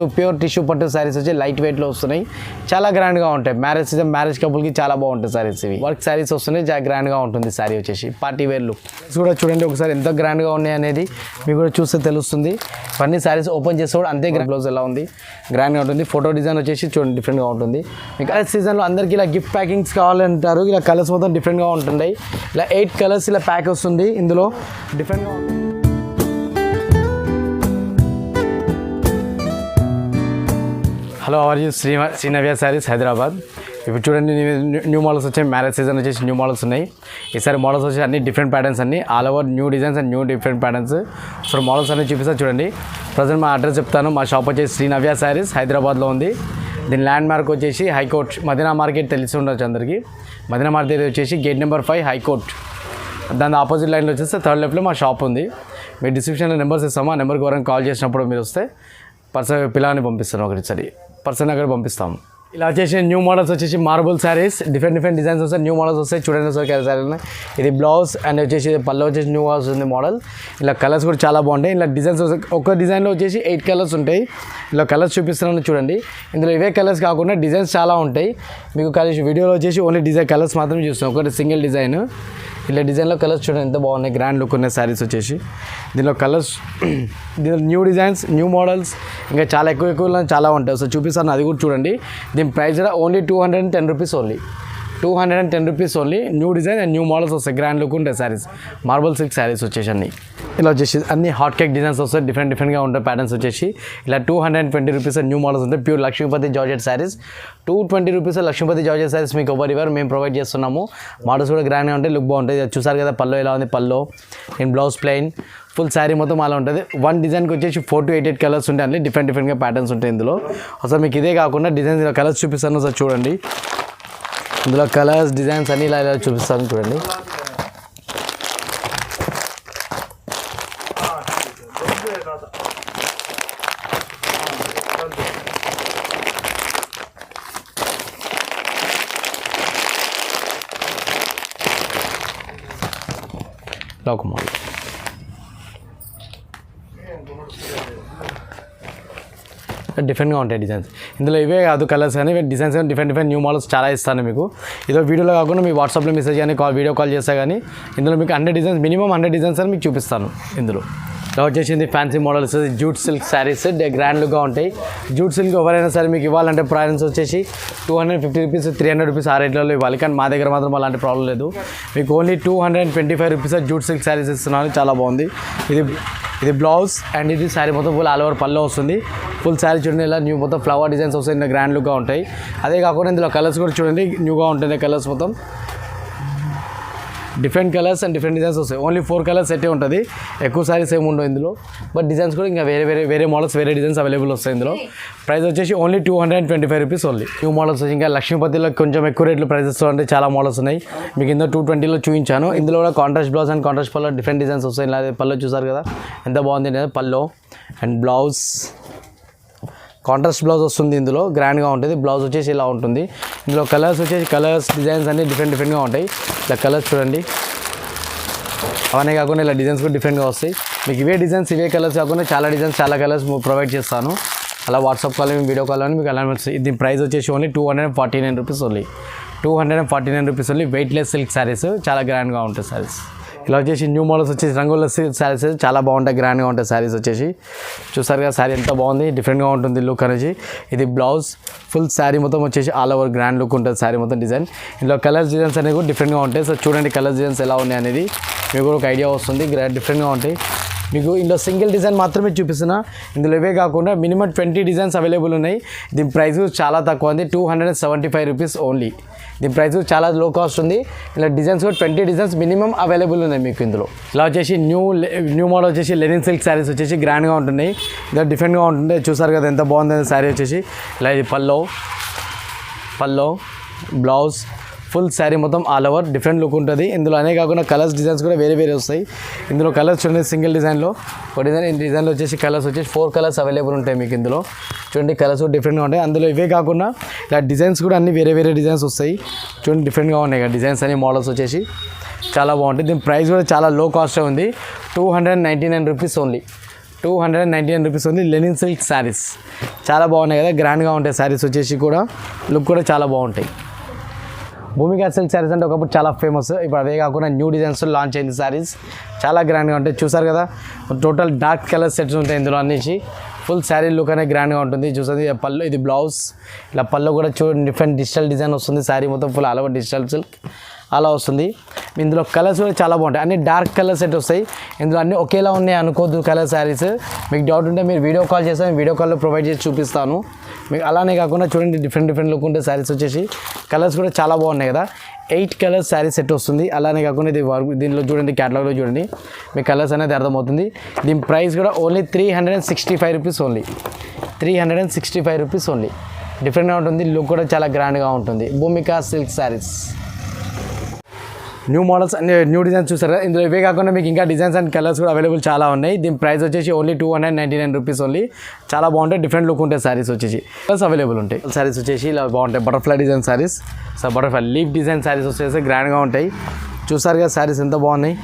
Pure tissue పట్టు సారీస్ వచ్చి light వెయిట్లో వస్తున్నాయి, చాలా గ్రాండ్గా ఉంటాయి. మ్యారేజ్ సీజన్ మ్యారేజ్ కపుల్కి చాలా బాగుంటాయి సారీస్. ఇవి వర్క్ సారీస్ వస్తున్నాయి, చాలా గ్రాండ్గా ఉంటుంది సారీ వచ్చేసి. పార్టీ వేర్ లుక్ కూడా చూడండి ఒకసారి ఎంత గ్రాండ్గా ఉన్నాయి అనేది మీకు కూడా చూస్తే తెలుస్తుంది. ఇవన్నీ సారీస్ ఓపెన్ చేస్తే కూడా అంతే బ్లౌజ్ ఎలా ఉంది, గ్రాండ్గా ఉంటుంది. ఫోటో డిజైన్ వచ్చేసి చూడండి డిఫరెంట్గా ఉంటుంది. మీకు మ్యారేజ్ సీజన్లో అందరికీ ఇలా గిఫ్ట్ ప్యాకింగ్స్ కావాలంటారు. ఇలా కలర్స్ మొత్తం డిఫరెంట్గా ఉంటున్నాయి. ఇలా 8 కలర్స్ ఇలా ప్యాక్ వస్తుంది. ఇందులో డిఫరెంట్గా ఉంటుంది. Hello our you Srinavya Sarees Hyderabad. ఇప్పుడు చూడండి న్యూ మోడల్స్ వచ్చాయి. మ్యారేజ్ సీజన్ వచ్చేసి న్యూ మోడల్స్ ఉన్నాయి. ఈసారి మోడల్స్ వచ్చి అన్ని డిఫరెంట్ ప్యాటర్న్స్ అన్ని all over new designs and new different patterns. So models అన్ని చూపిస్తాను చూడండి. ప్రజెంట్ మా అడ్రస్ చెప్తాను. మా షాప్ వచ్చేసి శ్రీనవ్య సారీస్ హైదరాబాద్లో ఉంది. దీని ల్యాండ్ మార్క్ వచ్చేసి హైకోర్ట్, మదీనా మార్కెట్ తెలిసి ఉండొచ్చు అందరికీ. మదీనా మార్కెట్ వచ్చేసి గేట్ నెంబర్ 5 హైకోర్ట్. దాని ఆపోజిట్ లైన్లో వచ్చేస్తే థర్డ్ లెఫ్ట్లో మా షాప్ ఉంది. మీరు డిస్క్రిప్షన్లో నెంబర్స్ ఇస్తాము. ఆ నెంబర్కి ఎవరైనా కాల్ చేసినప్పుడు మీరు వస్తే పిల్లని పంపిస్తాను, ఒకటిసారి పర్సన్ అక్కడ పంపిస్తాము. ఇలా వచ్చేసి న్యూ మోడల్స్ వచ్చేసి మార్బుల్ శారీస్, డిఫరెంట్ డిజైన్స్ వస్తాయి. న్యూ మోడల్స్ వస్తాయి చూడండి సార్ శారీ. ఇది బ్లౌజ్ అండ్ వచ్చేసి పళ్ళు వచ్చేసి న్యూ వస్తుంది మోడల్. ఇలా కలర్స్ కూడా చాలా బాగుంటాయి. ఇలా డిజైన్స్ ఒక డిజైన్లో వచ్చేసి 8 కలర్స్ ఉంటాయి. ఇలా కలర్స్ చూపిస్తున్నాను చూడండి. ఇందులో ఇవే కలర్స్ కాకుండా డిజైన్స్ చాలా ఉంటాయి. మీకు కలిసి వీడియోలో వచ్చేసి ఓన్లీ డిజైన్ కలర్స్ మాత్రమే చూస్తాం, ఒకటి సింగిల్ డిజైన్. ఇలా డిజైన్లో కలర్స్ చూడండి ఎంత బాగున్నాయి, గ్రాండ్ లుక్ ఉన్నాయి శారీస్ వచ్చేసి. దీనిలో కలర్స్, దీనిలో న్యూ డిజైన్స్, న్యూ మోడల్స్ ఇంకా చాలా ఎక్కువ చాలా ఉంటాయి. సో చూపిస్తాను, అది కూడా చూడండి. దీని ప్రైస్ కూడా only 210 rupees only. 210 rupees only. New design and new models వస్తాయి, గ్రాండ్ లుక్ ఉంటాయి శారీస్. మార్బల్ సిల్క్ శారీస్ వచ్చేసి అన్ని ఇలా వచ్చేసి అన్ని హాట్ కేక్ డిజైన్స్ వస్తాయి. డిఫరెంట్గా ఉంటాయి ప్యాటర్న్స్ వచ్చేసి. ఇలా 220 రూపీస్ న్యూ మోడల్స్ ఉంటాయి. Pure Laxmipati georgette sarees 220 rupees. Laxmipati georgette sarees మీకు ఎవరివర్ మేము ప్రొవైడ్ చేస్తున్నాము. మోడల్స్ కూడా గ్రాండ్గా ఉంటాయి, లుక్ బాగుంటుంది. చూసారు కదా పల్లో ఎలా ఉంది, పల్లో in blouse plain, full sari మొత్తం అలా ఉంటుంది. వన్ డిజైన్కి వచ్చేసి 4 to 8 కలర్స్ ఉంటాయి. అన్ని డిఫరెంట్గా ప్యాటర్న్స్ ఉంటాయి ఇందులో. అసలు మీకు ఇదే కాకుండా డిజైన్స్ ఇలా కలర్స్ చూపిస్తాను సార్ చూడండి. ఇందులో కలర్స్ డిజైన్స్ అన్ని ఇలా చూపిస్తాను చూడండి. ఒక మోడల్ డిఫరెంట్గా ఉంటాయి డిజైన్స్. ఇందులో ఇవే కాదు కలర్స్ కానీ డిజైన్స్ కానీ డిఫరెంట్ న్యూ మోడల్స్ చాలా ఇస్తాను మీకు. ఇదో వీడియోలో కాకుండా మీ వాట్సాప్లో మెసేజ్ కానీ వీడియో కాల్ చేస్తా కానీ ఇందులో మీకు 100 డిజైన్స్, మినిమం 100 డిజైన్స్ అని మీకు చూపిస్తాను. ఇందులో ఇలా వచ్చేసింది fancy models, jute silk saris grand లుక్గా ఉంటాయి. జూట్ సిల్క్ ఎవరైనా సరే మీకు ఇవ్వాలంటే ప్రైస్ వచ్చేసి 250 రూపీస్, 300 రూపీస్ ఆ రేట్లలో ఇవ్వాలి. కానీ మా దగ్గర మాత్రం అలాంటి ప్రాబ్లం లేదు. మీకు only 225 rupees jute silk saris ఇస్తున్నాను. చాలా బాగుంది. ఇది బ్లౌజ్ అండ్ ఇది శారీ మొత్తం ఫుల్ ఆల్ ఓవర్ పల్లో వస్తుంది. ఫుల్ శారీ చూడండి ఇలా న్యూ మొత్తం ఫ్లవర్ డిజైన్స్ వస్తాయి, ఇంకా గ్రాండ్ లుక్గా ఉంటాయి. అదే కాకుండా ఇందులో కలర్స్ కూడా చూడండి న్యూగా ఉంటుంది. కలర్స్ మొత్తం different colours and different designs వస్తాయి. ఓన్లీ 4 కలర్స్ సెట్టే ఉంటుంది, ఎక్కువ సారీస్ ఏమి ఉండవు ఇందులో. బట్ డిజైన్స్ కూడా ఇంకా వేరే మోడల్స్, వేరే డిజైన్స్ అవైలబుల్ వస్తాయి ఇందులో. ప్రైస్ వచ్చేసి only 225 rupees only. New models వచ్చి ఇంకా లక్ష్మీపతిలో కొంచెం ఎక్కువ రేట్లు ప్రైజెస్ అంటే చాలా మోడల్స్ ఉన్నాయి. మీకు ఇందులో 220లో చూపించాను. ఇందులో కూడా contrast blouse and contrast pallu different designs వస్తాయి. ఇలా పల్లో చూసారు కదా ఎంత బాగుంది పల్లో అండ్ బ్లౌజ్. కాంట్రాస్ట్ బ్లౌజ్ వస్తుంది ఇందులో, గ్రాండ్గా ఉంటుంది. బ్లౌజ్ వచ్చేసి ఇలా ఉంటుంది. ఇందులో కలర్స్ వచ్చేసి కలర్స్ డిజైన్స్ అన్నీ డిఫరెంట్గా ఉంటాయి. ఇలా కలర్స్ చూడండి. అవన్నీ కాకుండా ఇలా డిజైన్స్ కూడా డిఫరెంట్గా వస్తాయి. మీకు ఇవే డిజైన్స్ ఇవే కలర్స్ కాకుండా చాలా డిజైన్స్ చాలా కలర్స్ ప్రొవైడ్ చేస్తాను. అలా వాట్సాప్ కాల్ వీడియో కాల్ అని మీకు అలా వస్తుంది. దీని ప్రైస్ వచ్చేసి only 249 rupees only. 249 rupees only. Weightless silk saris చాలా గ్రాండ్గా ఉంటాయి శారీస్. ఇలా వచ్చేసి న్యూ మోడల్స్ వచ్చేసి రంగుల సిల్క్ శారీస్ చాలా బాగుంటాయి, గ్రాండ్గా ఉంటాయి శారీస్ వచ్చేసి. చూసారు కదా శారీ ఎంత బాగుంది, డిఫరెంట్గా ఉంటుంది లుక్ అనేసి. ఇది బ్లౌజ్, ఫుల్ శారీ మొత్తం వచ్చేసి ఆల్ ఓవర్ గ్రాండ్ లుక్ ఉంటుంది శారీ మొత్తం డిజైన్. ఇందులో కలర్స్ డిజైన్స్ అనేవి కూడా డిఫరెంట్గా ఉంటాయి. సో చూడండి కలర్స్ డిజైన్స్ ఎలా ఉన్నాయి అనేది మీకు కూడా ఒక ఐడియా వస్తుంది. డిఫరెంట్గా ఉంటాయి. మీకు ఇందులో సింగిల్ డిజైన్ మాత్రమే చూపిస్తున్నా. ఇందులో ఇవే కాకుండా మినిమం 20 డిజైన్స్ అవైలబుల్ ఉన్నాయి. దీని ప్రైస్ చాలా తక్కువ ఉంది, 275 రూపీస్ ఓన్లీ. దీని ప్రైస్ చాలా లో కాస్ట్ ఉంది. ఇలా డిజైన్స్ కూడా 20 డిజైన్స్ మినిమం అవైలబుల్ ఉన్నాయి మీకు ఇందులో. ఇలా వచ్చేసి న్యూ మోడల్ వచ్చేసి లెనిన్ సిల్క్ శారీస్ వచ్చేసి గ్రాండ్గా ఉంటున్నాయి. ఇలా డిఫరెంట్గా ఉంటుంది. చూసారు కదా ఎంత బాగుంది శారీ వచ్చేసి. ఇలా ఇది పల్లో బ్లౌజ్, ఫుల్ శారీ మొత్తం ఆల్ ఓవర్ డిఫరెంట్ లుక్ ఉంటుంది. ఇందులో అనే కాకుండా కలర్స్ డిజైన్స్ కూడా వేరే వస్తాయి. ఇందులో కలర్స్ చూడండి సింగిల్ డిజైన్లో ఒక డిజైన్లో వచ్చేసి కలర్స్ వచ్చేసి 4 కలర్స్ అవైలబుల్ ఉంటాయి మీకు ఇందులో. చూడండి కలర్స్ కూడా డిఫరెంట్గా ఉంటాయి. అందులో ఇవే కాకుండా ఇలా డిజైన్స్ కూడా అన్ని వేరే డిజైన్స్ వస్తాయి. చూడండి డిఫరెంట్గా ఉన్నాయి కదా డిజైన్స్ అని మోడల్స్ వచ్చేసి చాలా బాగుంటాయి. దీని ప్రైస్ కూడా చాలా లో కాస్ట్ ఉంది, 299 రూపీస్ ఓన్లీ. 299 రూపీస్ ఉంది. లెనిన్ సిల్క్ శారీస్ చాలా బాగున్నాయి కదా, గ్రాండ్గా ఉంటాయి శారీస్ వచ్చేసి కూడా, లుక్ కూడా చాలా బాగుంటాయి. భూమిక సిల్క్ శారీస్ అంటే ఒకప్పుడు చాలా ఫేమస్, ఇప్పుడు అదే కాకుండా న్యూ డిజైన్స్ లాంచ్ అయింది శారీస్, చాలా గ్రాండ్గా ఉంటాయి. చూసారు కదా, టోటల్ డార్క్ కలర్ సెట్స్ ఉంటాయి ఇందులో అన్నించి. ఫుల్ శారీ లుక్ అనేది గ్రాండ్గా ఉంటుంది. చూసేది పళ్ళు, ఇది బ్లౌజ్, ఇలా పళ్ళు కూడా డిఫరెంట్ డిజిటల్ డిజైన్ వస్తుంది. శారీ మొత్తం full all over digital silk అలా వస్తుంది. ఇందులో కలర్స్ కూడా చాలా బాగుంటాయి, అన్ని డార్క్ కలర్ సెట్ వస్తాయి. ఇందులో అన్నీ ఒకేలా ఉన్నాయి అనుకోద్దు కలర్ శారీస్. మీకు డౌట్ ఉంటే మీరు వీడియో కాల్ చేస్తే వీడియో కాల్లో ప్రొవైడ్ చేసి చూపిస్తాను మీకు. అలానే కాకుండా చూడండి, డిఫరెంట్ లుక్ ఉంటే శారీస్ వచ్చేసి. కలర్స్ కూడా చాలా బాగున్నాయి కదా, 8 కలర్స్ శారీ సెట్ వస్తుంది. అలానే కాకుండా ఇది దీనిలో చూడండి, క్యాటలాగ్లో చూడండి, మీకు కలర్స్ అనేది అర్థమవుతుంది. దీని ప్రైస్ కూడా only 365 rupees only, 365 rupees only. డిఫరెంట్గా ఉంటుంది, లుక్ కూడా చాలా గ్రాండ్గా ఉంటుంది. భూమిక సిల్క్ శారీస్ న్యూ మోడల్స్ అన్ని న్యూ డిజైన్స్ చూసారా. ఇందులో ఇవే కాకుండా మీకు ఇంకా డిజైన్స్ అండ్ కలర్స్ కూడా అవైలబుల్ చాలా ఉన్నాయి. దీని ప్రైస్ వచ్చేసి ఓన్లీ 299 రూపీస్ ఓన్లీ. చాలా బాగుంటాయి, డిఫరెంట్ లుక్ ఉంటాయి శారీస్ వచ్చేసి. కలర్స్ అవైలబుల్ ఉంటాయి. శారీస్ వచ్చేసి ఇలా బాగుంటాయి, butterfly design saris, so butterfly leaf design saris వచ్చేసి గ్రాండ్గా ఉంటాయి. చూసారు కదా శారీస్ ఎంత బాగున్నాయి.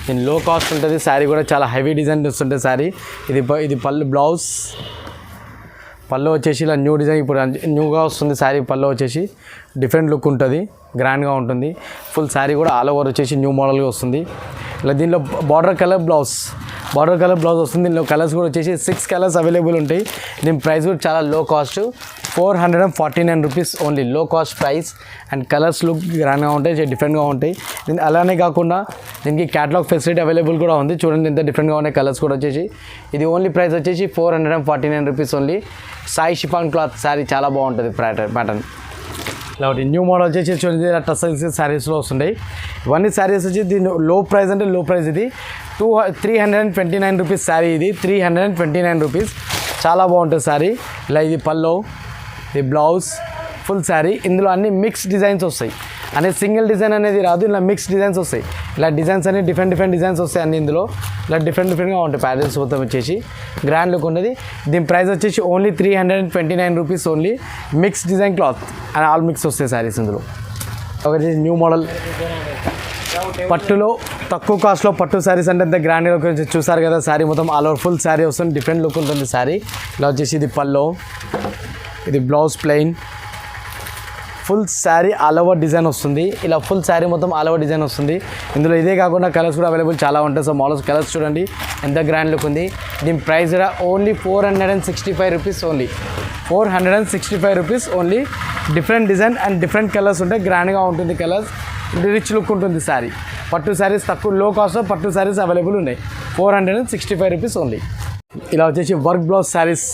దీని లో కాస్ట్ ఉంటుంది, శారీ కూడా చాలా హెవీ డిజైన్ వస్తుంటుంది శారీ. ఇది పళ్ళు, బ్లౌజ్, పళ్ళు వచ్చేసి ఇలా న్యూ డిజైన్ ఇప్పుడు న్యూగా వస్తుంది శారీ. పళ్ళు వచ్చేసి డిఫరెంట్ లుక్ ఉంటుంది, గ్రాండ్గా ఉంటుంది. ఫుల్ శారీ కూడా ఆల్ ఓవర్ వచ్చేసి న్యూ మోడల్గా వస్తుంది. ఇలా దీనిలో బార్డర్ కలర్ బ్లౌజ్ వస్తుంది. దీనిలో కలర్స్ కూడా వచ్చేసి 6 కలర్స్ అవైలబుల్ ఉంటాయి. దీని ప్రైస్ కూడా చాలా లో cost, 449 rupees only, low cost price. And colours look గ్రాండ్గా ఉంటాయి, డిఫరెంట్గా ఉంటాయి. అలానే కాకుండా దీనికి క్యాటలాగ్ ఫెసిలిటీ అవైలబుల్ కూడా ఉంది. చూడండి ఎంత డిఫరెంట్గా ఉన్నాయి కలర్స్ కూడా వచ్చేసి. ఇది ఓన్లీ ప్రైస్ వచ్చేసి 449 rupees only. Sai chiffon cloth sari చాలా బాగుంటుంది ప్యాటర్న్. ఇలా ఒకటి న్యూ మోడల్ వచ్చేసి చూడండి, టసల్స్ శారీస్లో వస్తుంటాయి. ఇవన్నీ శారీస్ వచ్చి దీని లో ప్రైస్ అంటే లో ప్రైస్. ఇది 329 రూపీస్ శారీ, ఇది 329 రూపీస్. చాలా బాగుంటుంది శారీ. ఇలా ఇది పల్లో, ఇది బ్లౌజ్, ఫుల్ శారీ. ఇందులో అన్ని మిక్స్ డిజైన్స్ వస్తాయి, అనేది సింగిల్ డిజైన్ అనేది రాదు, ఇలా మిక్స్ డిజైన్స్ వస్తాయి. ఇలా డిజైన్స్ అన్ని డిఫరెంట్ డిజైన్స్ వస్తాయి అన్ని ఇందులో. ఇలా డిఫరెంట్గా ఉంటాయి ప్యాటర్న్స్ మొత్తం వచ్చేసి, గ్రాండ్ లుక్ ఉంటుంది. దీని ప్రైస్ వచ్చేసి only 329 rupees only. Mix design cloth and all mix వస్తాయి శారీస్ ఇందులో. ఒకటి న్యూ మోడల్ పట్టులో తక్కువ కాస్ట్లో పట్టు శారీస్ అంటే ఎంత గ్రాండ్గా చూసారు కదా. శారీ మొత్తం ఆల్ ఓవర్ ఫుల్ శారీ వస్తుంది, డిఫరెంట్ లుక్ ఉంటుంది శారీ. ఇలా వచ్చేసి ఇది పల్లో, ఇది blouse plain, full sari all over design వస్తుంది. ఇలా ఫుల్ శారీ మొత్తం ఆల్ ఓవర్ డిజైన్ వస్తుంది. ఇందులో ఇదే కాకుండా కలర్స్ కూడా అవైలబుల్ చాలా ఉంటాయి. సో మోడల్స్ కలర్స్ చూడండి ఎంత గ్రాండ్ లుక్ ఉంది. దీని ప్రైస్ కూడా only 465 rupees only, 465 rupees only. Different design and different colours ఉంటాయి, గ్రాండ్గా ఉంటుంది కలర్స్, రిచ్ లుక్ ఉంటుంది శారీ. పట్టు శారీస్ తక్కువ లో కాస్ట్లో పట్టు శారీస్ అవైలబుల్ ఉన్నాయి, 465 రూపీస్ ఓన్లీ. ఇలా వచ్చేసి వర్క్ బ్లౌజ్ శారీస్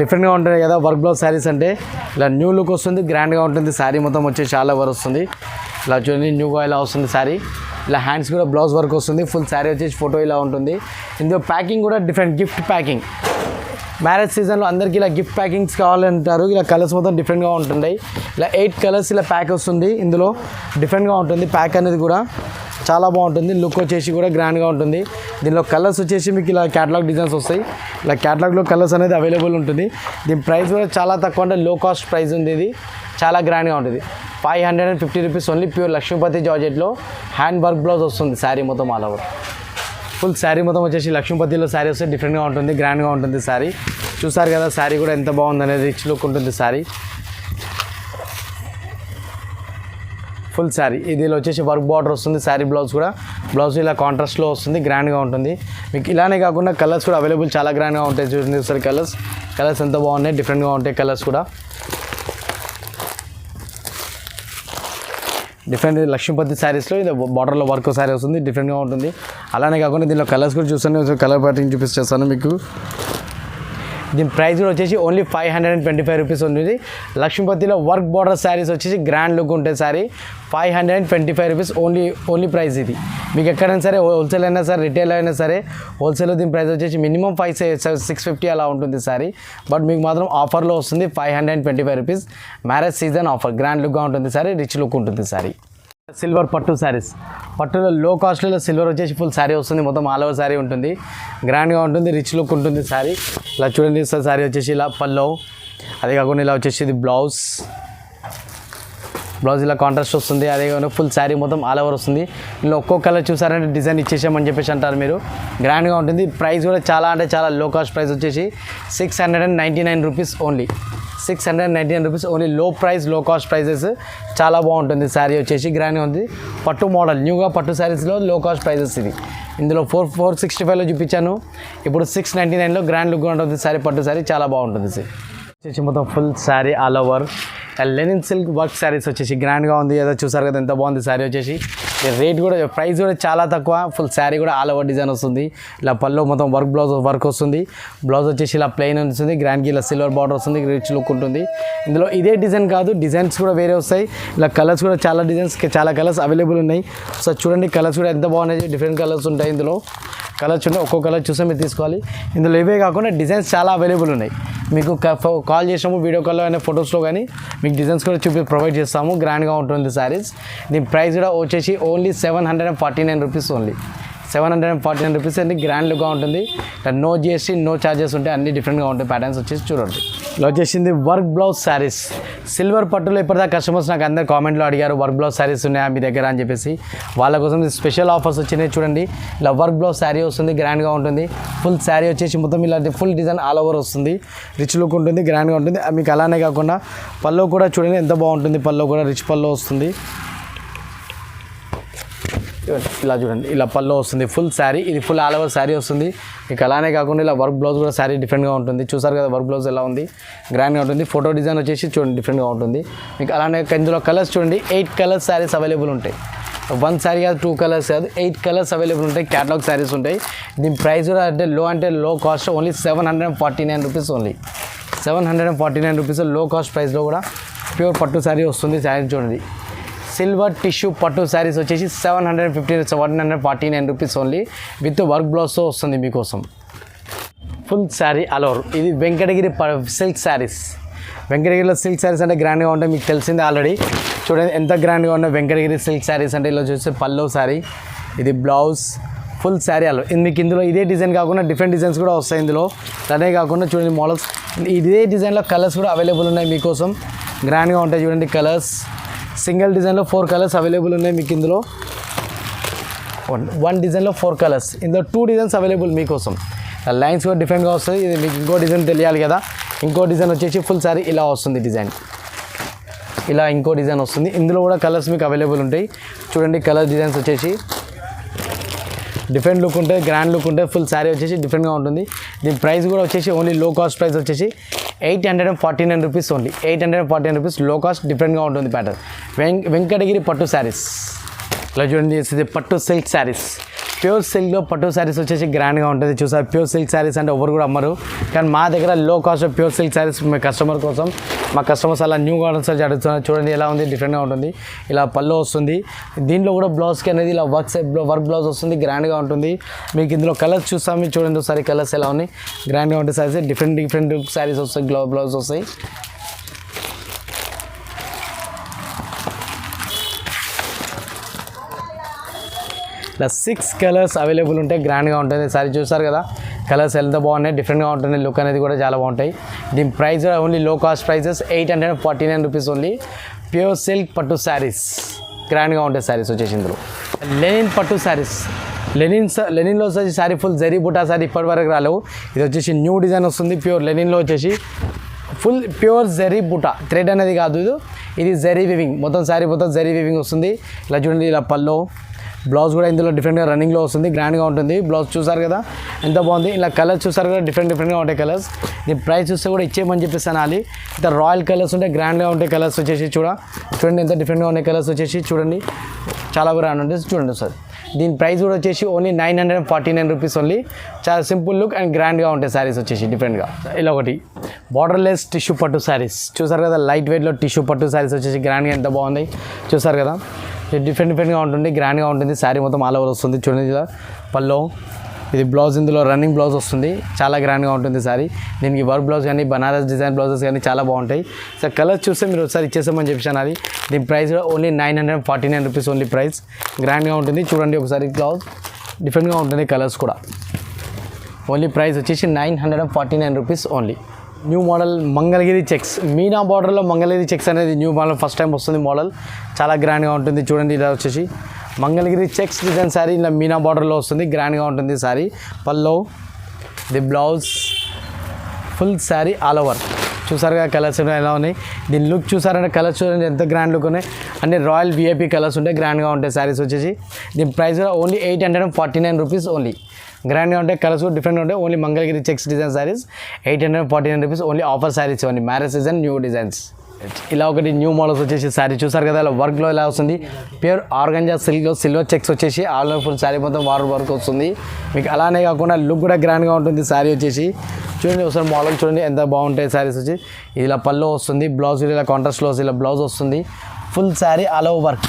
డిఫరెంట్గా ఉంటుంది కదా. వర్క్ బ్లౌజ్ శారీస్ అంటే ఇలా న్యూ లుక్ వస్తుంది, గ్రాండ్గా ఉంటుంది. శారీ మొత్తం వచ్చేసి చాలా వరకు వస్తుంది. ఇలా చూడండి న్యూగా ఇలా వస్తుంది శారీ. ఇలా హ్యాండ్స్ కూడా బ్లౌజ్ వర్క్ వస్తుంది. ఫుల్ శారీ వచ్చేసి ఫోటో ఇలా ఉంటుంది. ఇందులో ప్యాకింగ్ కూడా డిఫరెంట్ గిఫ్ట్ ప్యాకింగ్. మ్యారేజ్ సీజన్లో అందరికీ ఇలా గిఫ్ట్ ప్యాకింగ్స్ కావాలంటారు. ఇలా కలర్స్ మొత్తం డిఫరెంట్గా ఉంటున్నాయి. ఇలా 8 కలర్స్ ఇలా ప్యాక్ వస్తుంది. ఇందులో డిఫరెంట్గా ఉంటుంది ప్యాక్ అనేది కూడా, చాలా బాగుంటుంది. లుక్ వచ్చేసి కూడా గ్రాండ్గా ఉంటుంది. దీనిలో కలర్స్ వచ్చేసి మీకు ఇలా క్యాటలాగ్ డిజైన్స్ వస్తాయి. ఇలా క్యాటలాగ్లో కలర్స్ అనేది అవైలబుల్ ఉంటుంది. దీని ప్రైస్ కూడా చాలా తక్కువ, అంటే లో కాస్ట్ ప్రైస్ ఉంది. ఇది చాలా గ్రాండ్గా ఉంటుంది, 550 రూపీస్ ఓన్లీ. ప్యూర్ లక్ష్మీపతి జార్జెట్లో హ్యాండ్ వర్క్ బ్లౌజ్ వస్తుంది శారీ మొత్తం ఆల్ ఓవర్. ఫుల్ శారీ మొత్తం వచ్చేసి లక్ష్మీపతిలో శారీ వస్తే డిఫరెంట్గా ఉంటుంది, గ్రాండ్గా ఉంటుంది శారీ. చూసారు కదా శారీ కూడా ఎంత బాగుంది అనేది, రిచ్ లుక్ ఉంటుంది శారీ. ఫుల్ శారీ ఇదిలో వచ్చేసి వర్క్ బార్డర్ వస్తుంది. శారీ బ్లౌజ్ కూడా, బ్లౌజ్ ఇలా కాంట్రాస్ట్లో వస్తుంది, గ్రాండ్గా ఉంటుంది. మీకు ఇలానే కాకుండా కలర్స్ కూడా అవైలబుల్ చాలా గ్రాండ్గా ఉంటాయి. చూడండి ఒకసారి కలర్స్ ఎంత బాగున్నాయి, డిఫరెంట్గా ఉంటాయి కలర్స్ కూడా. డిఫరెంట్ లక్ష్మీపతి శారీస్లో ఇది బార్డర్లో వర్క్ శారీ వస్తుంది, డిఫరెంట్గా ఉంటుంది. అలానే కాకుండా దీనిలో కలర్స్ కూడా చూస్తాను, కలర్ ప్యాటర్న్ చూపిస్తాను మీకు. దీని ప్రైస్ కూడా వచ్చేసి ఓన్లీ 525 రూపీస్ ఉంది. లక్ష్మీపతిలో వర్క్ బార్డర్ శారీస్ వచ్చేసి గ్రాండ్ లుక్ ఉంటుంది శారీ, 525 రూపీస్ ఓన్లీ ప్రైస్. ఇది మీకు ఎక్కడైనా సరే హోల్సేల్ అయినా సరే రిటైల్ అయినా సరే, హోల్సేల్లో దీని ప్రైస్ వచ్చేసి మినిమం 650 అలా ఉంటుంది శారీ. బట్ మీకు మాత్రం ఆఫర్లో వస్తుంది 525 rupees. Marriage season offer, grand లుక్గా ఉంటుంది శారీ, రిచ్ లుక్ ఉంటుంది శారీ. సిల్వర్ పట్టు శారీస్, పట్టులో లో కాస్ట్లో సిల్వర్ వచ్చేసి ఫుల్ శారీ వస్తుంది, మొత్తం ఆల్ ఓవర్ శారీ ఉంటుంది, గ్రాండ్గా ఉంటుంది, రిచ్ లుక్ ఉంటుంది శారీ. ఇలా చూడండి శారీ వచ్చేసి ఇలా పల్లో, అదే కాకుండా ఇలా వచ్చేసి ఇది బ్లౌజ్, బ్లౌజ్ ఇలా కాంట్రాస్ట్ వస్తుంది. అదే కాకుండా ఫుల్ శారీ మొత్తం ఆల్ ఓవర్ వస్తుంది. ఇందులో ఒక్కో కలర్ చూసారంటే డిజైన్ ఇచ్చేసామని చెప్పేసి అంటారు మీరు. గ్రాండ్గా ఉంటుంది. ప్రైస్ కూడా చాలా అంటే చాలా లో కాస్ట్ ప్రైస్ వచ్చేసి 699 రూపీస్ ఓన్లీ. 699 rupees only. లో ప్రైస్, లో కాస్ట్ ప్రైజెస్. చాలా బాగుంటుంది శారీ వచ్చేసి. గ్రాండ్గా ఉంది. పట్టు మోడల్ న్యూగా పట్టు శారీస్లో లో కాస్ట్ ప్రైజెస్ ఇది. ఇందులో 465లో చూపించాను. ఇప్పుడు 699లో గ్రాండ్ లుక్ ఉంటుంది శారీ. పట్టు శారీ చాలా బాగుంటుంది సార్. వచ్చేసి మొత్తం full sari all over Lenin silk work saris వచ్చేసి గ్రాండ్గా ఉంది. ఏదో చూసారు కదా ఎంత బాగుంది శారీ వచ్చేసి. రేట్ కూడా ప్రైస్ కూడా చాలా తక్కువ. ఫుల్ శారీ కూడా ఆల్ ఓవర్ డిజైన్ వస్తుంది. ఇలా పళ్ళు మొత్తం వర్క్ బ్లౌజ్ వర్క్ వస్తుంది. బ్లౌజ్ వచ్చేసి ఇలా ప్లెయిన్ వస్తుంది. గ్రాండ్కి ఇలా సిల్వర్ బార్డర్ వస్తుంది. రిచ్ లుక్ ఉంటుంది. ఇందులో ఇదే డిజైన్ కాదు, డిజైన్స్ కూడా వేరే వస్తాయి. ఇలా కలర్స్ కూడా చాలా డిజైన్స్, చాలా కలర్స్ అవైలబుల్ ఉన్నాయి. సో చూడండి కలర్స్ కూడా ఎంత బాగున్నాయి. డిఫరెంట్ కలర్స్ ఉంటాయి ఇందులో. కలర్స్ ఉన్నాయి. ఒక్కో కలర్ చూస్తే మీరు తీసుకోవాలి. ఇందులో ఇవే కాకుండా డిజైన్స్ చాలా అవైలబుల్ ఉన్నాయి. మీకు కాల్ చేసినాము వీడియో కాల్లో అయినా ఫొటోస్లో కానీ మీకు డిజైన్స్ కూడా ప్రొవైడ్ చేస్తాము. గ్రాండ్గా ఉంటుంది శారీస్. దీని ప్రైస్ కూడా వచ్చేసి ఓన్లీ 749 రూపీస్ ఓన్లీ. 749 రూపీస్ అండి. గ్రాండ్ లుక్గా ఉంటుంది. నో జిఎస్టీ, నో ఛార్జెస్ ఉంటాయి. అన్ని డిఫరెంట్గా ఉంటాయి. ప్యాటర్న్స్ వచ్చేసి చూడండి. ఇలా వచ్చేసింది వర్క్ బ్లౌజ్ శారీస్. సిల్వర్ పట్టులో ఇప్పటిదాకా కస్టమర్స్ నాకు అందరు కామెంట్లో అడిగారు వర్క్ బ్లౌజ్ శారీస్ ఉన్నాయా మీ దగ్గర అని చెప్పేసి. వాళ్ళ కోసం స్పెషల్ ఆఫర్స్ వచ్చినాయి చూడండి. ఇలా వర్క్ బ్లౌజ్ శారీ వస్తుంది. గ్రాండ్గా ఉంటుంది. ఫుల్ శారీ వచ్చేసి మొత్తం ఇలాంటి ఫుల్ డిజైన్ ఆల్ ఓవర్ వస్తుంది. రిచ్ లుక్ ఉంటుంది. గ్రాండ్గా ఉంటుంది. మీకు అలానే కాకుండా పల్లో కూడా చూడండి ఎంత బాగుంటుంది. పల్లో కూడా రిచ్ పల్లో వస్తుంది. ఇలా చూడండి ఇలా పల్లో వస్తుంది. ఫుల్ శారీ ఇది ఫుల్ ఆల్ ఓవర్ శారీ వస్తుంది. మీకు అలానే కాకుండా ఇలా వర్క్ బ్లౌజ్ కూడా శారీ డిఫరెంట్గా ఉంటుంది. చూసారు కదా వర్క్ బ్లౌజ్ ఎలా ఉంది. గ్రాండ్గా ఉంటుంది. ఫోటో డిజైన్ వచ్చేసి చూడండి డిఫరెంట్గా ఉంటుంది. మీకు అలానే ఇందులో కలర్స్ చూడండి 8 కలర్స్ శారీస్ అవైలబుల్ ఉంటాయి. 1 శారీ కాదు, 2 కలర్స్ కాదు, 8 కలర్స్ అవైలబుల్ ఉంటాయి. క్యాటలాగ్ శారీస్ ఉంటాయి. దీని ప్రైస్ కూడా అంటే లో cost only 749 rupees only. 749 rupees లో కాస్ట్ ప్రైస్లో కూడా ప్యూర్ పట్టు శారీ వస్తుంది. శారీ చూడండి సిల్వర్ టిష్యూ పట్టు శారీస్ వచ్చేసి 749 రూపీస్ ఓన్లీ విత్ వర్క్ బ్లౌజ్తో వస్తుంది మీకోసం. Full sari all over. ఇది వెంకటగిరి సిల్క్ శారీస్. వెంకటగిరిలో సిల్క్ శారీస్ అంటే గ్రాండ్గా ఉంటాయి. మీకు తెలిసిందే ఆల్రెడీ. చూడండి ఎంత గ్రాండ్గా ఉన్నాయి వెంకటగిరి సిల్క్ శారీస్ అంటే. ఇలా చూస్తే పల్లో శారీ, ఇది blouse, full sari all over. మీకు ఇందులో ఇదే డిజైన్ కాకుండా డిఫరెంట్ డిజైన్స్ కూడా వస్తాయి ఇందులో. అదే కాకుండా చూడండి మోడల్స్ ఇదే డిజైన్లో కలర్స్ కూడా అవైలబుల్ ఉన్నాయి మీకోసం. గ్రాండ్గా ఉంటాయి చూడండి కలర్స్. సింగిల్ డిజైన్లో 4 కలర్స్ అవైలబుల్ ఉన్నాయి మీకు ఇందులో. వన్ డిజైన్లో 4 కలర్స్. ఇందులో 2 డిజైన్స్ అవైలబుల్ మీకోసం. లైన్స్ కూడా డిఫరెంట్గా వస్తుంది. ఇది మీకు ఇంకో డిజైన్ తెలియాలి కదా. ఇంకో డిజైన్ వచ్చేసి ఫుల్ శారీ ఇలా వస్తుంది డిజైన్. ఇలా ఇంకో డిజైన్ వస్తుంది. ఇందులో కూడా కలర్స్ మీకు అవైలబుల్ ఉంటాయి. చూడండి కలర్ డిజైన్స్ వచ్చేసి డిఫరెంట్ లుక్ ఉంటాయి. గ్రాండ్ లుక్ ఉంటాయి. ఫుల్ శారీ వచ్చేసి డిఫరెంట్గా ఉంటుంది. దీని ప్రైస్ కూడా వచ్చేసి ఓన్లీ లో కాస్ట్ ప్రైస్ వచ్చేసి 849 రూపీస్ ఓన్లీ. 849 రూపీస్ లో కాస్ట్. డిఫరెంట్గా ఉంటుంది ప్యాటర్న్. వెంకటగిరి పట్టు శారీస్. ఇలా చూడండి పట్టు సిల్క్ శారీస్. ప్యూర్ సిల్క్లో పట్టు శారీస్ వచ్చేసి గ్రాండ్గా ఉంటుంది. చూసారు ప్యూర్ సిల్క్ శారీస్ అంటే ఎవరు కూడా అమ్మరు. కానీ మా దగ్గర లో కాస్ట్ ప్యూర్ సిల్క్ శారీస్ మీ కస్టమర్ కోసం. మా కస్టమర్స్ అలా న్యూ గార్డెన్స్ అడుగుతున్నారు. చూడండి ఎలా ఉంది డిఫరెంట్గా ఉంటుంది. ఇలా పళ్ళు వస్తుంది. దీంట్లో కూడా బ్లౌజ్కి అనేది ఇలా వర్క్ బ్లౌజ్ వస్తుంది. గ్రాండ్గా ఉంటుంది. మీకు ఇందులో కలర్స్ చూస్తాం. మీరు చూడండి ఒకసారి కలర్స్ ఎలా ఉన్నాయి. గ్రాండ్గా ఉంటాయి శారీస్. డిఫరెంట్ శారీస్ వస్తాయి. బ్లౌజ్ వస్తాయి. ఇలా 6 కలర్స్ అవైలబుల్ ఉంటాయి. గ్రాండ్గా ఉంటుంది. సారీ చూసారు కదా కలర్స్ ఎంత బాగున్నాయి. డిఫరెంట్గా ఉంటుంది. లుక్ అనేది కూడా చాలా బాగుంటాయి. దీని price only low cost prices 849 rupees only. Pure silk పట్టు శారీస్. గ్రాండ్గా ఉంటాయి శారీస్ వచ్చేసి. ఇందులో లెనిన్ పట్టు శారీస్. లెనిన్లో వచ్చేసి శారీ ఫుల్ జరీ బుటా శారీ ఇప్పటివరకు రాలేవు. ఇది వచ్చేసి న్యూ డిజైన్ వస్తుంది. ప్యూర్ లెనిన్లో వచ్చేసి ఫుల్ ప్యూర్ జరీ బుటా. థ్రెడ్ అనేది కాదు ఇది జరీ వివింగ్. మొత్తం శారీ మొత్తం జరీ వివింగ్ వస్తుంది. ఇలా చూడండి ఇలా పల్లో. బ్లౌజ్ కూడా ఇందులో డిఫరెంట్గా రన్నింగ్లో వస్తుంది. గ్రాండ్గా ఉంటుంది. బ్లౌజ్ చూసారు కదా ఎంత బాగుంది. ఇలా కలర్స్ చూసారు కదా డిఫరెంట్గా ఉంటాయి కలర్స్. దీని ప్రైస్ చూస్తే కూడా ఇచ్చేయమని చెప్పేసాను. అది ఇంత రాయల్ కలర్స్ ఉంటాయి. గ్రాండ్గా ఉంటాయి కలర్స్ వచ్చేసి. చూడండి ఎంత డిఫరెంట్గా ఉన్నాయి కలర్స్ వచ్చేసి. చూడండి చాలా గ్రాండ్ ఉంటుంది. చూడండి సార్ దీని ప్రైస్ కూడా వచ్చేసి ఓన్లీ 949 రూపీస్ ఓన్లీ. చాలా సింపుల్ లుక్ అండ్ గ్రాండ్గా ఉంటాయి శారీస్ వచ్చేసి డిఫరెంట్గా. ఇలా ఒకటి బార్డర్లెస్ టిష్యూ పట్టు శారీస్. చూసారు కదా లైట్ వెయిట్లో టిష్యూ పట్టు శారీస్ వచ్చేసి గ్రాండ్గా ఎంత బాగుంది. చూసారు కదా డిఫరెంట్గా ఉంటుంది. గ్రాండ్గా ఉంటుంది. శారీ మొత్తం ఆల్ ఓవర్ వస్తుంది. చూడండి ఇలా పల్లో. ఇది బ్లౌజ్ ఇందులో రన్నింగ్ బ్లౌజ్ వస్తుంది. చాలా గ్రాండ్గా ఉంటుంది శారీ. దీనికి వర్క్ బ్లౌజ్ కానీ బనారస్ డిజైన్ బ్లౌజెస్ కానీ చాలా బాగుంటాయి. సార్ కలర్స్ చూస్తే మీరు ఒకసారి ఇచ్చేసామని చెప్పాను. అది దీని price only 949 rupees only price. గ్రాండ్గా ఉంటుంది. చూడండి ఒకసారి బ్లౌజ్ డిఫరెంట్గా ఉంటుంది. కలర్స్ కూడా ఓన్లీ ప్రైస్ వచ్చేసి 949 rupees only. New model Mangalagiri checks Meena బార్డర్లో మంగళగిరి చెక్స్ అనేది న్యూ మోడల్ ఫస్ట్ టైం వస్తుంది మోడల్ చాలా గ్రాండ్గా ఉంటుంది చూడండి ఇలా వచ్చేసి మంగళగిరి చెక్స్ డిజైన్ శారీ ఇలా మీనా బార్డర్లో వస్తుంది గ్రాండ్గా ఉంటుంది శారీ పల్లో the blouse full sari all over చూసారుగా కలర్స్ ఎలా ఉన్నాయి దీని లుక్ చూసారంటే కలర్స్ చూడండి ఎంత గ్రాండ్ లుక్ ఉన్నాయి అన్ని రాయల్ విఐపీ కలర్స్ ఉంటాయి గ్రాండ్గా ఉంటాయి శారీస్ వచ్చేసి దీని ప్రైస్ ఓన్లీ 849 రూపీస్ ఓన్లీ గ్రాండ్గా ఉంటాయి కలర్స్ కూడా డిఫరెంట్గా ఉంటాయి only Mangalagiri checks design saris 849 rupees only offer saris ఇవన్నీ మ్యారేజ్ సీజన్ న్యూ డిజైన్స్ ఇలా ఒకటి న్యూ మోడల్స్ వచ్చేసి శారీ చూసారు కదా ఇలా వర్క్లో ఇలా వస్తుంది ప్యూర్ ఆర్గంజా సిల్క్లో సిల్వర్ చెక్స్ వచ్చేసి ఆల్ ఓవర్ ఫుల్ శారీ మొత్తం వర్క్ వస్తుంది మీకు అలానే కాకుండా లుక్ కూడా గ్రాండ్గా ఉంటుంది శారీ వచ్చేసి చూడండి ఒకసారి మోడల్ చూడండి ఎంత బాగుంటాయి శారీస్ వచ్చి ఇలా పల్లో వస్తుంది బ్లౌజ్ ఇలా కాంట్రాస్ట్లో ఇలా బ్లౌజ్ వస్తుంది full sari all over work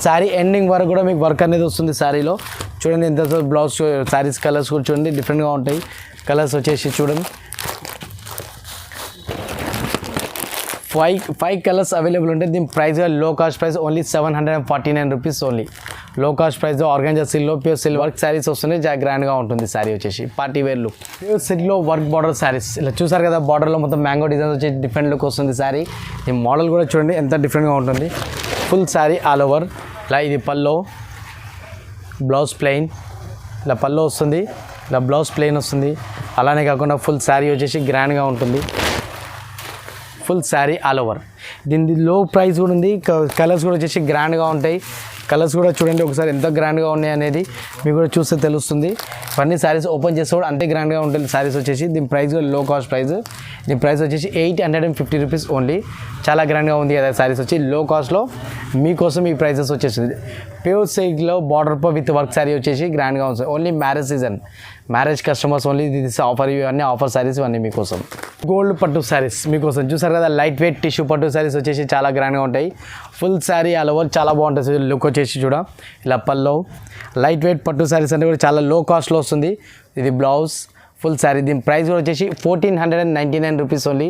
sari ending వరకు కూడా మీకు వర్క్ అనేది వస్తుంది శారీలో చూడండి ఎంత బ్లౌజ్ శారీస్ కలర్స్ కూడా చూడండి డిఫరెంట్గా ఉంటాయి కలర్స్ వచ్చేసి చూడండి ఫైవ్ కలర్స్ అవైలబుల్ ఉంటాయి దీని price low cost price only 749 rupees only low cost price organza సిల్క్లో ప్యూర్ సిల్క్ వర్క్ శారీస్ వస్తున్నాయి చాలా గ్రాండ్గా ఉంటుంది శారీ వచ్చేసి పార్టీ వేర్ లుక్ ప్యూర్ సిల్క్లో వర్క్ బార్డర్ శారీస్ ఇలా చూసారు కదా బార్డర్లో మొత్తం మ్యాంగో డిజైన్ వచ్చి డిఫరెంట్ లుక్ వస్తుంది శారీ ఈ మోడల్ కూడా చూడండి ఎంత డిఫరెంట్గా ఉంటుంది ఫుల్ శారీ ఆల్ ఓవర్ ఇలా ఇది పల్లో బ్లౌజ్ ప్లెయిన్ ఇలా పల్లో వస్తుంది ఇలా బ్లౌజ్ ప్లెయిన్ వస్తుంది అలానే కాకుండా ఫుల్ శారీ వచ్చేసి గ్రాండ్గా ఉంటుంది ఫుల్ శారీ ఆల్ ఓవర్ దీని లో ప్రైస్ కూడా ఉంది కలర్స్ కూడా వచ్చేసి గ్రాండ్గా ఉంటాయి కలర్స్ కూడా చూడండి ఒకసారి ఎంత గ్రాండ్గా ఉన్నాయి అనేది మీకు కూడా చూస్తే తెలుస్తుంది ఇవన్నీ శారీస్ ఓపెన్ చేస్తే కూడా అంతే గ్రాండ్గా ఉంటుంది శారీస్ వచ్చేసి దీని ప్రైస్ కూడా లో కాస్ట్ ప్రైస్ దీని ప్రైస్ వచ్చేసి 850 రూపీస్ ఓన్లీ చాలా గ్రాండ్గా ఉంది కదా శారీస్ వచ్చి లో కాస్ట్లో మీకోసం ఈ ప్రైసెస్ వచ్చేసింది ప్యూర్ సిల్క్లో బార్డర్ విత్ వర్క్ శారీ వచ్చేసి గ్రాండ్గా ఉంటుంది only marriage season marriage customers only this offer ఇవన్నీ ఆఫర్ శారీస్ ఇవన్నీ మీకోసం గోల్డ్ పట్టు శారీస్ మీకోసం చూసారు కదా లైట్ వెయిట్ టిష్యూ పట్టు శారీస్ వచ్చేసి చాలా గ్రాండ్గా ఉంటాయి ఫుల్ శారీ ఆల్ ఓవర్ చాలా బాగుంటుంది లుక్ వచ్చేసి చూడ ఇలా పల్లో లైట్ వెయిట్ పట్టు శారీస్ అంటే కూడా చాలా లో కాస్ట్లో వస్తుంది ఇది బ్లౌజ్ ఫుల్ శారీ దీని ప్రైస్ కూడా వచ్చేసి 1499 రూపీస్ ఓన్లీ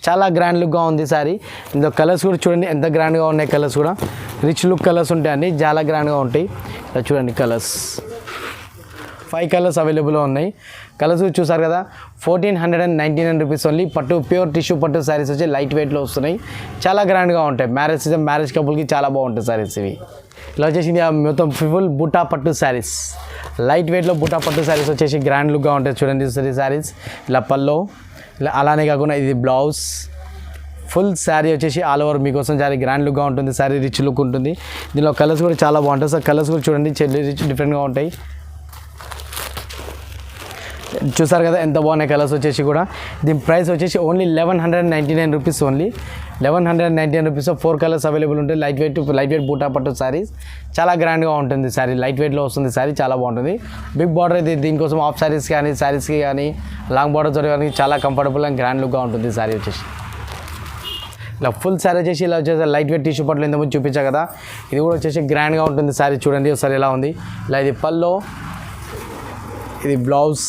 చాలా గ్రాండ్ లుక్గా ఉంది శారీ ఇందులో కలర్స్ కూడా చూడండి ఎంత గ్రాండ్గా ఉన్నాయి కలర్స్ కూడా రిచ్ లుక్ కలర్స్ ఉంటాయి అన్ని చాలా గ్రాండ్గా ఉంటాయి ఇలా చూడండి కలర్స్ 5 కలర్స్ అవైలబుల్గా ఉన్నాయి కలర్స్ చూసారు కదా 1499 రూపీస్ ఓన్లీ పట్టు ప్యూర్ టిష్యూ పట్టు శారీస్ వచ్చి లైట్ వెయిట్లో వస్తున్నాయి చాలా గ్రాండ్గా ఉంటాయి మ్యారేజ్ సీజన్ మ్యారేజ్ కపుల్కి చాలా బాగుంటాయి శారీస్ ఇవి ఇలా వచ్చేసి మొత్తం ఫుల్ బుటా పట్టు శారీస్ లైట్ వెయిట్లో బుటా పట్టు శారీస్ వచ్చేసి గ్రాండ్ లుక్గా ఉంటాయి చూడండి శారీస్ ఇలా పల్లో ఇలా అలానే కాకుండా ఇది బ్లౌజ్ ఫుల్ శారీ వచ్చేసి ఆల్ ఓవర్ మీకోసం చాలా గ్రాండ్ లుక్గా ఉంటుంది శారీ రిచ్ లుక్ ఉంటుంది దీనిలో కలర్స్ కూడా చాలా బాగుంటాయి సార్ కలర్స్ కూడా చూడండి రిచ్ డిఫరెంట్గా ఉంటాయి చూసారు కదా ఎంత బాగున్నాయి కలర్స్ వచ్చేసి కూడా దీని ప్రైస్ వచ్చేసి only 1199 rupees only 1199 rupees 4 colours available ఉంటాయి లైట్ వెయిట్ బూటా పట్టు శారీస్ చాలా గ్రాండ్గా ఉంటుంది శారీ లైట్ వెయిట్లో వస్తుంది శారీ చాలా బాగుంటుంది బిగ్ బార్డర్ అయితే దీనికోసం ఆఫ్ శారీస్ కానీ శారీస్కి కానీ లాంగ్ బార్డర్ కానీ చాలా కంఫర్టబుల్ అండ్ గ్రాండ్ లుక్గా ఉంటుంది శారీ వచ్చేసి ఇలా ఫుల్ శారీ వచ్చేసి ఇలా వచ్చేసి లైట్ వెయిట్ టిష్యూ పట్లు ఇంతకుముందు చూపించా కదా ఇది కూడా వచ్చేసి గ్రాండ్గా ఉంటుంది శారీ చూడండి ఒకసారి ఎలా ఉంది ఇలా ఇది పల్లో ఇది బ్లౌజ్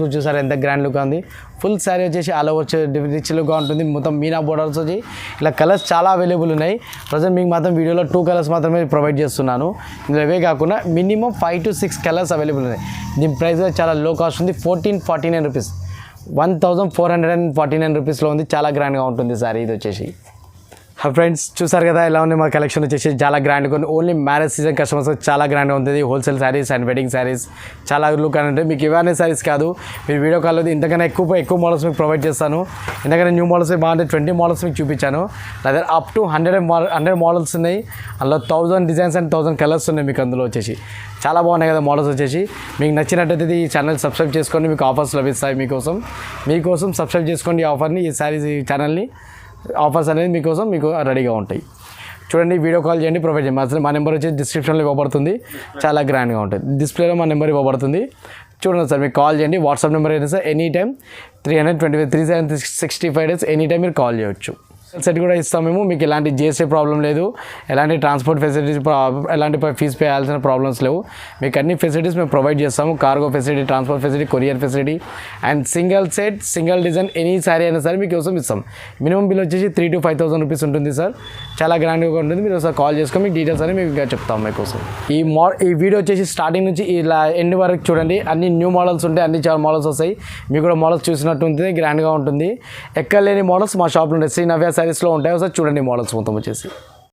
కూడా చూసారు ఎంత గ్రాండ్ లుక్ ఉంది ఫుల్ శారీ వచ్చేసి అలా వచ్చే రిచ్ లుక్గా ఉంటుంది మొత్తం మీనా బోర్డర్స్ వచ్చి ఇలా కలర్స్ చాలా అవైలబుల్ ఉన్నాయి ప్రజెంట్ మీకు మాత్రం వీడియోలో 2 కలర్స్ మాత్రమే ప్రొవైడ్ చేస్తున్నాను ఇందులో ఇవే కాకుండా మినిమం 5 to 6 కలర్స్ అవైలబుల్ ఉన్నాయి దీని ప్రైస్ చాలా లో కాస్ట్ ఉంది 1449 రూపీస్ 1449 రూపీస్లో ఉంది చాలా గ్రాండ్గా ఉంటుంది శారీ ఇది వచ్చేసి ఫ్రెండ్స్ చూసారు కదా ఎలా ఉంది మా కలెక్షన్ వచ్చేసి చాలా గ్రాండ్గా ఉంది ఓన్లీ మ్యారేజ్ సీజన్ కస్టమర్స్ చాలా గ్రాండ్గా ఉంటుంది wholesale saris and wedding saris చాలా లుక్ అని ఉంటాయి మీకు ఇవన్నీ శారీస్ కాదు మీరు వీడియో కాల్లో ఇంతకన్నా ఎక్కువ మోడల్స్ మీకు ప్రొవైడ్ చేస్తాను ఎందుకంటే న్యూ మోడల్స్ బాగుంటే 20 మోడల్స్ మీకు చూపించాను నా దగ్గర అప్ టు 100 మోడల్స్ ఉన్నాయి అందులో 1000 డిజైన్స్ అండ్ 1000 కలర్స్ ఉన్నాయి మీకు అందులో వచ్చేసి చాలా బాగున్నాయి కదా మోడల్స్ వచ్చేసి మీకు నచ్చినట్టయితే ఈ ఛానల్ సబ్స్క్రైబ్ చేసుకోండి మీకు ఆఫర్స్ లభిస్తాయి మీకోసం సబ్స్క్రైబ్ చేసుకోండి ఈ ఆఫర్ని ఈ శారీస్ ఈ ఛానల్ని ఆఫర్స్ అనేది మీకు రెడీగా ఉంటాయి చూడండి వీడియో కాల్ చేయండి ప్రొవైడ్ చేయండి మా నెంబర్ వచ్చి డిస్క్రిప్షన్లో ఇవ్వబడుతుంది చాలా గ్రాండ్గా ఉంటుంది డిస్ప్లేలో మా నెంబర్ ఇవ్వబడుతుంది చూడండి సార్ మీకు కాల్ చేయండి వాట్సాప్ నెంబర్ అయితే sir any time 365 days any time మీరు కాల్ చేయొచ్చు సెట్ కూడా ఇస్తాం మేము. మీకు ఎలాంటి జిఎస్టీ ప్రాబ్లం లేదు, ఎలాంటి ట్రాన్స్పోర్ట్ ఫెసిలిటీస్, ఎలాంటి ఫీజు పే చేయాల్సిన ప్రాబ్లమ్స్ లేవు. మీకు అన్ని ఫెసిలిటీస్ మేము ప్రొవైడ్ చేస్తాము. Cargo facility, transport facility, courier facility and single set, single design any sorry అయినా సరే మీకోసం ఇస్తాం. మినిమం బిల్ వచ్చేసి 3,000 to 5,000 రూపీస్ ఉంటుంది సార్. చాలా గ్రాండ్గా ఉంటుంది. మీరు ఒకసారి కాల్ చేసుకొని మీకు డీటెయిల్స్ అని మీకు ఇంకా చెప్తాం మీకోసం. ఈ వీడియో వచ్చేసి స్టార్టింగ్ నుంచి ఇలా ఎండ్ వరకు చూడండి. అన్ని న్యూ మోడల్స్ ఉంటాయి, అన్ని చాలా మోడల్స్ వస్తాయి. మీకు కూడా మోడల్స్ చూసినట్టు ఉంటుంది, గ్రాండ్గా ఉంటుంది. ఎక్కడ లేని మోడల్స్ మా షాప్లో ఉంటాయి. శ్రీ నవ్య శారీస్లో ఉంటాయి. ఒకసారి చూడండి మోడల్స్ మొత్తం వచ్చేసి.